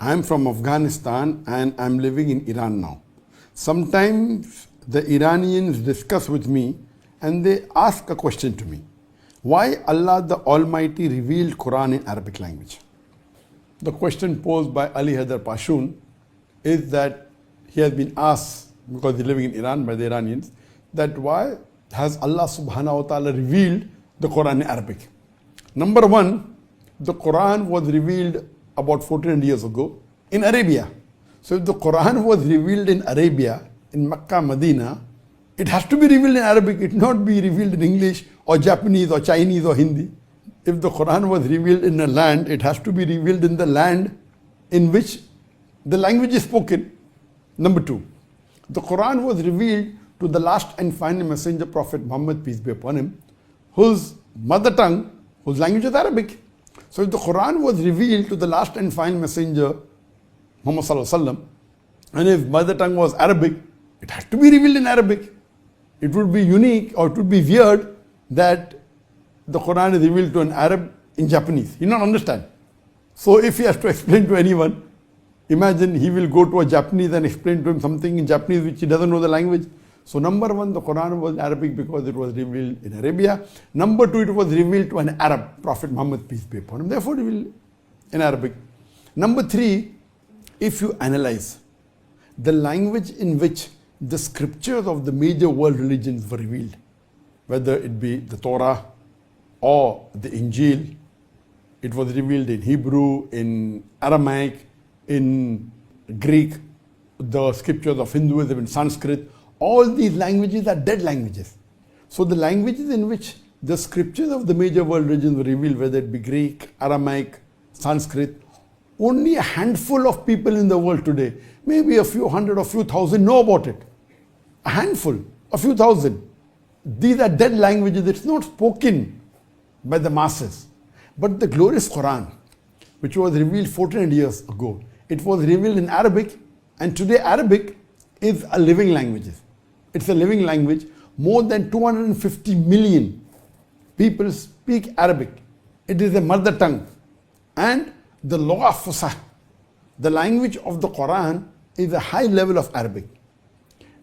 I'm from Afghanistan and I'm living in Iran now. Sometimes the Iranians discuss with me and they ask a question to me. Why Allah the Almighty revealed Quran in Arabic language? The question posed by Ali Haidar Pashoon is that he has been asked, because he's living in Iran, by the Iranians, that why has Allah subhanahu wa ta'ala revealed the Quran in Arabic? Number one, the Quran was revealed about 1400 years ago in Arabia. So if the Quran was revealed in Arabia, in Makkah, Medina, it has to be revealed in Arabic. It not be revealed in English or Japanese or Chinese or Hindi. If the Quran was revealed in a land, it has to be revealed in the land in which the language is spoken. Number two, the Quran was revealed to the last and final messenger, Prophet Muhammad, peace be upon him, whose mother tongue, whose language is Arabic. So if the Quran was revealed to the last and final messenger, Muhammad sallallahu alaihi wasallam, and if mother tongue was Arabic, it had to be revealed in Arabic. It would be unique or it would be weird that the Quran is revealed to an Arab in Japanese. He don't understand. So if he has to explain to anyone, imagine he will go to a Japanese and explain to him something in Japanese which he doesn't know the language. So number one, the Quran was Arabic because it was revealed in Arabia. Number two, it was revealed to an Arab, Prophet Muhammad, peace be upon him. Therefore, revealed in Arabic. Number three, if you analyze the language in which the scriptures of the major world religions were revealed, whether it be the Torah or the Injil, it was revealed in Hebrew, in Aramaic, in Greek, the scriptures of Hinduism, in Sanskrit. All these languages are dead languages. So the languages in which the scriptures of the major world religions were revealed, whether it be Greek, Aramaic, Sanskrit, only a handful of people in the world today, maybe a few hundred or few thousand, know about it. A handful, a few thousand. These are dead languages. It's not spoken by the masses. But the glorious Quran, which was revealed 1400 years ago, it was revealed in Arabic, and today Arabic is a living language. It's a living language. More than 250 million people speak Arabic. It is a mother tongue. And the Lugha Fusah, the language of the Quran, is a high level of Arabic.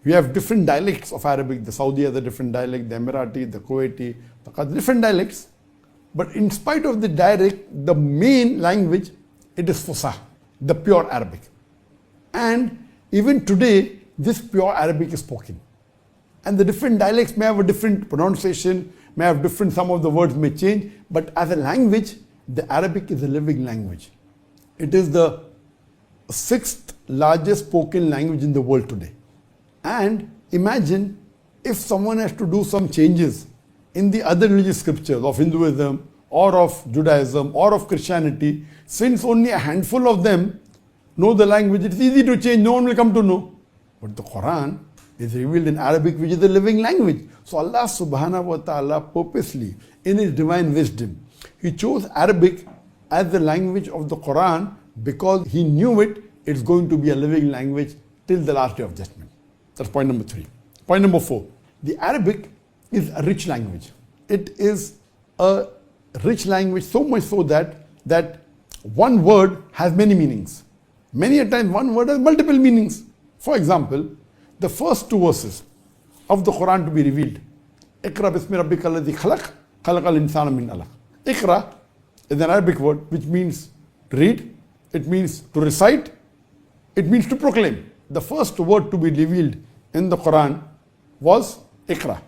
We have different dialects of Arabic. The Saudi has a different dialect, the Emirati, the Kuwaiti, the Qatari, different dialects. But in spite of the dialect, the main language, it is Fusah, the pure Arabic. And even today, this pure Arabic is spoken. And the different dialects may have a different pronunciation, may have different, some of the words may change, but as a language, the Arabic is a living language. It is the sixth largest spoken language in the world today. And imagine if someone has to do some changes in the other religious scriptures of Hinduism or of Judaism or of Christianity, since only a handful of them know the language, it's easy to change, no one will come to know. But the Quran is revealed in Arabic, which is a living language. So Allah subhanahu wa ta'ala purposely, in His divine wisdom, He chose Arabic as the language of the Quran because He knew it's going to be a living language till the last day of judgment. That's point number three. Point number four, the Arabic is a rich language. It is a rich language, so much so that one word has many meanings. Many a time one word has multiple meanings. For example, the first two verses of the Quran to be revealed, Iqra bismi rabbika alladhi khalaq, khalaqal insana min alaq. Iqra is an Arabic word which means to read, it means to recite, it means to proclaim. The first word to be revealed in the Quran was Iqra.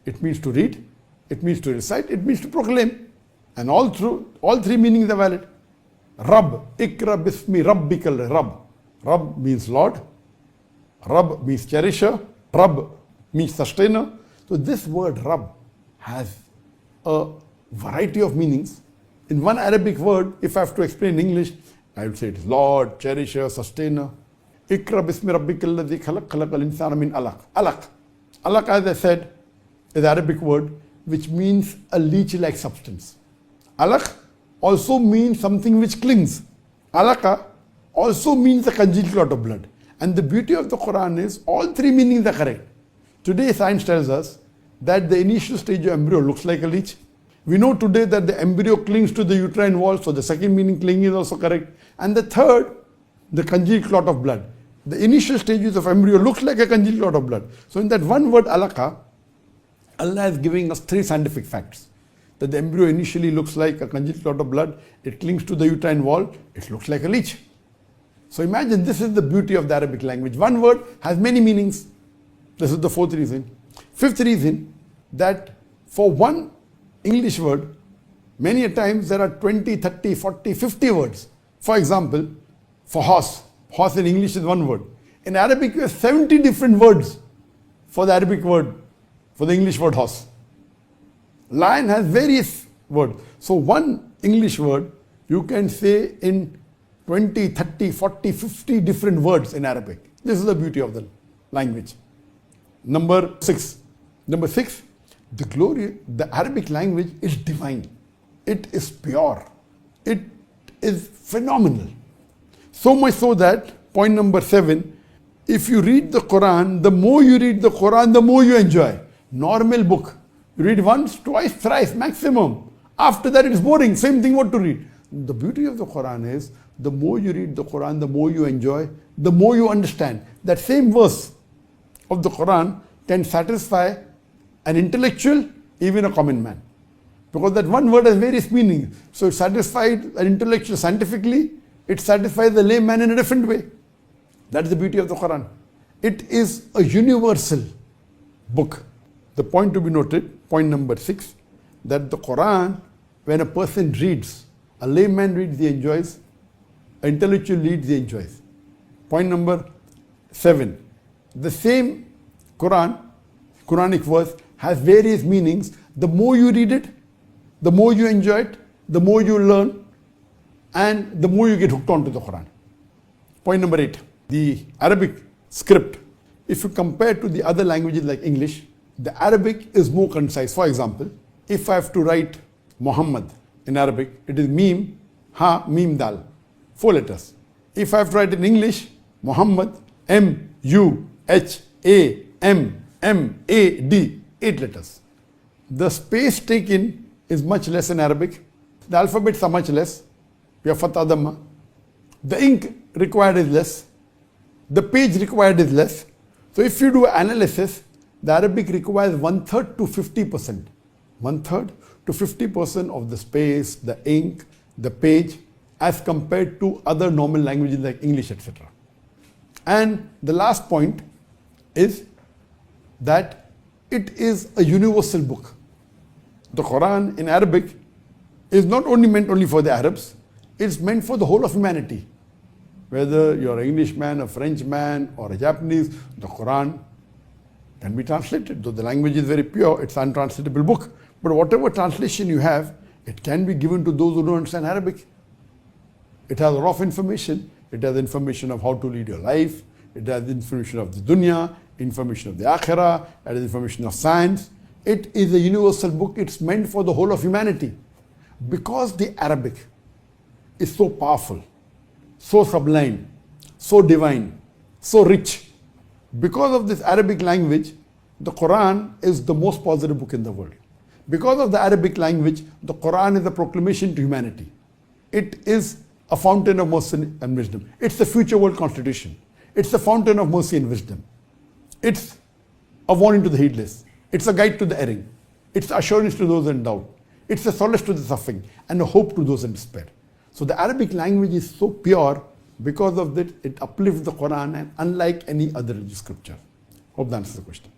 It means to read, it means to recite, it means to proclaim. And all three meanings are valid. Rabb, Iqra bismi rabbikal Rabb. Rabb means Lord. Rabb means cherisher. Rabb means sustainer. So this word Rabb has a variety of meanings. In one Arabic word, if I have to explain in English, I would say it is Lord, cherisher, sustainer. Iqra bismi rabbikal ladhi khalaq, khalaqal insana min alaq. Alaq. Alaq, as I said, is an Arabic word which means a leech-like substance. Alaq also means something which clings. Alaqa also means a congealed clot of blood. And the beauty of the Quran is all three meanings are correct. Today science tells us that the initial stage of embryo looks like a leech. We know today that the embryo clings to the uterine wall, so the second meaning, clinging, is also correct. And the third, the congealed clot of blood. The initial stages of embryo looks like a congealed clot of blood. So in that one word alaqa, Allah is giving us 3 scientific facts. That the embryo initially looks like a congealed clot of blood, it clings to the uterine wall, it looks like a leech. So imagine, this is the beauty of the Arabic language. One word has many meanings. This is the 4th reason. 5th reason, that for one English word, many a times there are 20, 30, 40, 50 words. For example, for horse. Horse in English is one word. In Arabic, you have 70 different words for the Arabic word, for the English word horse. Lion has various words. So one English word, you can say in 20, 30, 40, 50 different words in Arabic. This is the beauty of the language. Number 6. The Arabic language is divine. It is pure. It is phenomenal. So much so that, point number 7, if you read the Quran, the more you read the Quran, the more you enjoy. Normal book, you read once, twice, thrice maximum. After that it is boring, same thing what to read. The beauty of the Quran is, the more you read the Quran, the more you enjoy, the more you understand. That same verse of the Quran can satisfy an intellectual, even a common man. Because that one word has various meanings. So it satisfies an intellectual scientifically, it satisfies the layman in a different way. That is the beauty of the Quran. It is a universal book. The point to be noted, point number 6, that the Quran, when a person reads, a layman reads, he enjoys, an intellectual reads, he enjoys. Point number 7, the same Quranic verse has various meanings. The more you read it, the more you enjoy it, the more you learn, and the more you get hooked onto the Quran. Point number 8, the Arabic script. If you compare to the other languages like English, the Arabic is more concise. For example, if I have to write Muhammad in Arabic, it is Mim, Ha, Mim, Dal, 4 letters. If I have to write in English, Muhammad, M, U, H, A, M, M, A, D, 8 letters. The space taken is much less in Arabic. The alphabets are much less. We have Fatha Dhamma. The ink required is less. The page required is less. So if you do analysis, the Arabic requires 1/3 to 50%. 1/3 to 50% of the space, the ink, the page, as compared to other normal languages like English, etc. And the last point is that it is a universal book. The Quran in Arabic is not only meant only for the Arabs, it's meant for the whole of humanity. Whether you're an Englishman, a Frenchman, or a Japanese, the Quran can be translated. Though the language is very pure, it's an untranslatable book. But whatever translation you have, it can be given to those who don't understand Arabic. It has a lot of information. It has information of how to lead your life. It has information of the dunya, information of the akhirah, it has information of science. It is a universal book. It's meant for the whole of humanity. Because the Arabic is so powerful, so sublime, so divine, so rich. Because of this Arabic language, the Quran is the most positive book in the world. Because of the Arabic language, the Quran is a proclamation to humanity. It is a fountain of mercy and wisdom. It's the future world constitution. It's a fountain of mercy and wisdom. It's a warning to the heedless. It's a guide to the erring. It's assurance to those in doubt. It's a solace to the suffering and a hope to those in despair. So the Arabic language is so pure. Because of that, it uplifts the Quran and unlike any other religious scripture. Hope that answers the question.